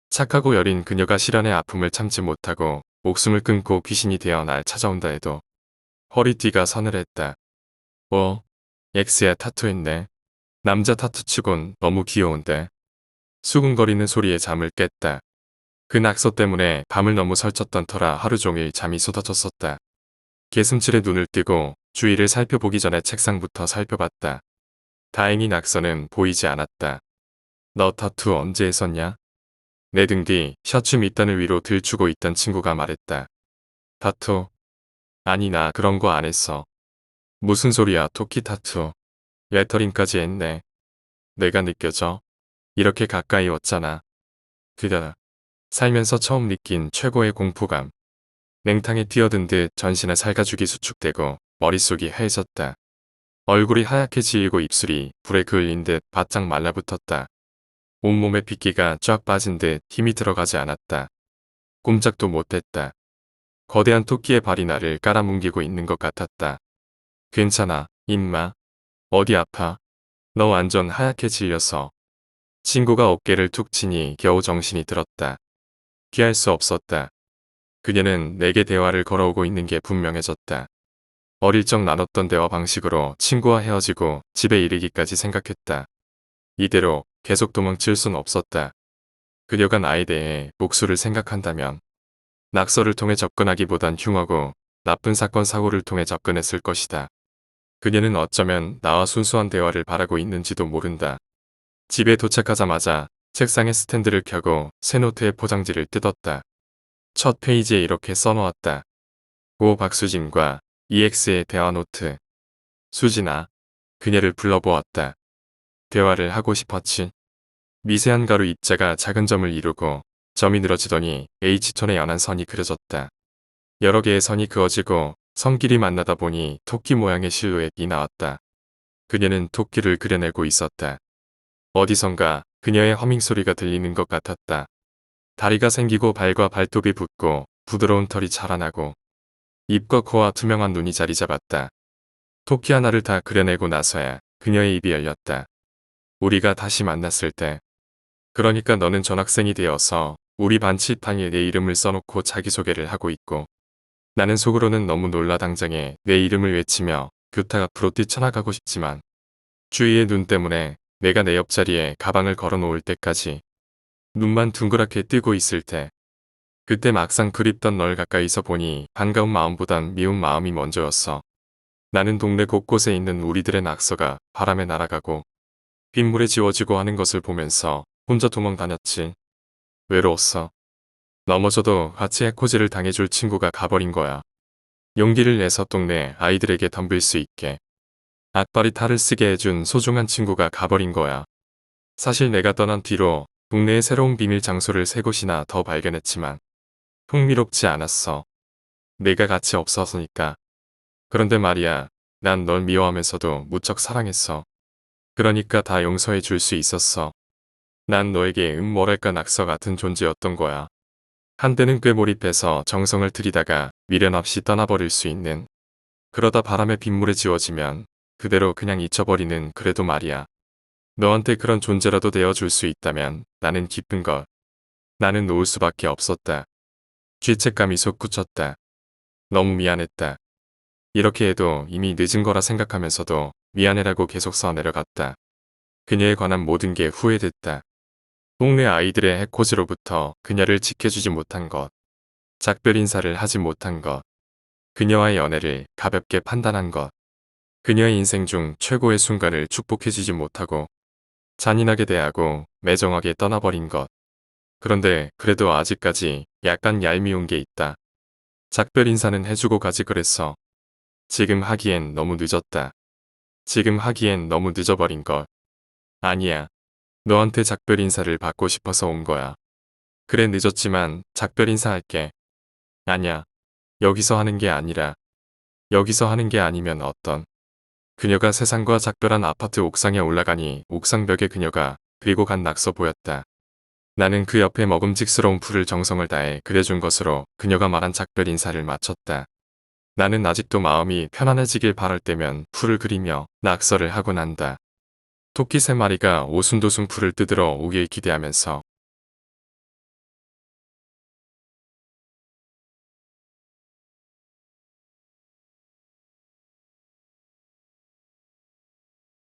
A: 착하고 여린 그녀가 시련의 아픔을 참지 못하고 목숨을 끊고 귀신이 되어 날 찾아온다 해도 허리띠가 서늘했다. X야 타투했네. 남자 타투치곤 너무 귀여운데. 수근거리는 소리에 잠을 깼다. 그 낙서 때문에 밤을 너무 설쳤던 터라 하루 종일 잠이 쏟아졌었다. 개슴츠레 눈을 뜨고 주위를 살펴보기 전에 책상부터 살펴봤다. 다행히 낙서는 보이지 않았다. 너 타투 언제 했었냐? 내 등 뒤 셔츠 밑단을 위로 들추고 있던 친구가 말했다. 타투? 아니 나 그런 거 안 했어. 무슨 소리야 토끼 타투. 레터링까지 했네. 내가 느껴져. 이렇게 가까이 왔잖아. 그다. 살면서 처음 느낀 최고의 공포감. 냉탕에 뛰어든 듯 전신의 살가죽이 수축되고 머릿속이 하얘졌다. 얼굴이 하얗게 지이고 입술이 불에 그을린 듯 바짝 말라붙었다. 온몸에 핏기가 쫙 빠진 듯 힘이 들어가지 않았다. 꼼짝도 못했다. 거대한 토끼의 발이 나를 깔아뭉개고 있는 것 같았다. 괜찮아, 임마. 어디 아파? 너 완전 하얗게 질려서. 친구가 어깨를 툭 치니 겨우 정신이 들었다. 피할 수 없었다. 그녀는 내게 대화를 걸어오고 있는 게 분명해졌다. 어릴 적 나눴던 대화 방식으로 친구와 헤어지고 집에 이르기까지 생각했다. 이대로 계속 도망칠 순 없었다. 그녀가 나에 대해 복수를 생각한다면 낙서를 통해 접근하기보단 흉하고 나쁜 사건 사고를 통해 접근했을 것이다. 그녀는 어쩌면 나와 순수한 대화를 바라고 있는지도 모른다. 집에 도착하자마자 책상에 스탠드를 켜고 새 노트의 포장지를 뜯었다. 첫 페이지에 이렇게 써놓았다. 고 박수진과 EX의 대화 노트. 수진아, 그녀를 불러보았다. 대화를 하고 싶었지. 미세한 가루 입자가 작은 점을 이루고 점이 늘어지더니 H촌의 연한 선이 그려졌다. 여러 개의 선이 그어지고 선끼리 만나다 보니 토끼 모양의 실루엣이 나왔다. 그녀는 토끼를 그려내고 있었다. 어디선가 그녀의 허밍 소리가 들리는 것 같았다. 다리가 생기고 발과 발톱이 붙고 부드러운 털이 자라나고 입과 코와 투명한 눈이 자리 잡았다. 토끼 하나를 다 그려내고 나서야 그녀의 입이 열렸다. 우리가 다시 만났을 때. 그러니까 너는 전학생이 되어서 우리 반 칠판에 내 이름을 써놓고 자기소개를 하고 있고 나는 속으로는 너무 놀라 당장에 내 이름을 외치며 교탁 앞으로 뛰쳐나가고 싶지만 주위의 눈 때문에 내가 내 옆자리에 가방을 걸어놓을 때까지 눈만 둥그랗게 뜨고 있을 때 그때 막상 그립던 널 가까이서 보니 반가운 마음보단 미운 마음이 먼저였어. 나는 동네 곳곳에 있는 우리들의 낙서가 바람에 날아가고 빗물에 지워지고 하는 것을 보면서 혼자 도망 다녔지. 외로웠어. 넘어져도 같이 해코지를 당해줄 친구가 가버린 거야. 용기를 내서 동네 아이들에게 덤빌 수 있게. 악바리 탈을 쓰게 해준 소중한 친구가 가버린 거야. 사실 내가 떠난 뒤로 동네의 새로운 비밀 장소를 세 곳이나 더 발견했지만 흥미롭지 않았어. 내가 같이 없어서니까. 그런데 말이야, 난 널 미워하면서도 무척 사랑했어. 그러니까 다 용서해 줄 수 있었어. 난 너에게 뭐랄까 낙서 같은 존재였던 거야. 한때는 꽤 몰입해서 정성을 들이다가 미련 없이 떠나버릴 수 있는. 그러다 바람에 빗물에 지워지면 그대로 그냥 잊혀버리는. 그래도 말이야. 너한테 그런 존재라도 되어줄 수 있다면 나는 기쁜 걸. 나는 놓을 수밖에 없었다. 죄책감이 솟구쳤다. 너무 미안했다. 이렇게 해도 이미 늦은 거라 생각하면서도 미안해라고 계속 써내려갔다. 그녀에 관한 모든 게 후회됐다. 동네 아이들의 해코지로부터 그녀를 지켜주지 못한 것, 작별 인사를 하지 못한 것, 그녀와의 연애를 가볍게 판단한 것, 그녀의 인생 중 최고의 순간을 축복해주지 못하고 잔인하게 대하고 매정하게 떠나버린 것. 그런데 그래도 아직까지 약간 얄미운 게 있다. 작별 인사는 해주고 가지 그랬어. 지금 하기엔 너무 늦었다. 지금 하기엔 너무 늦어버린 걸. 아니야. 너한테 작별 인사를 받고 싶어서 온 거야. 그래 늦었지만 작별 인사할게. 아냐. 여기서 하는 게 아니라 여기서 하는 게 아니면 어떤. 그녀가 세상과 작별한 아파트 옥상에 올라가니 옥상벽에 그녀가 그리고 간 낙서 보였다. 나는 그 옆에 먹음직스러운 풀을 정성을 다해 그려준 것으로 그녀가 말한 작별 인사를 마쳤다. 나는 아직도 마음이 편안해지길 바랄 때면 풀을 그리며 낙서를 하곤 한다. 토끼 3마리가 오순도순 풀을 뜯으러 오길 기대하면서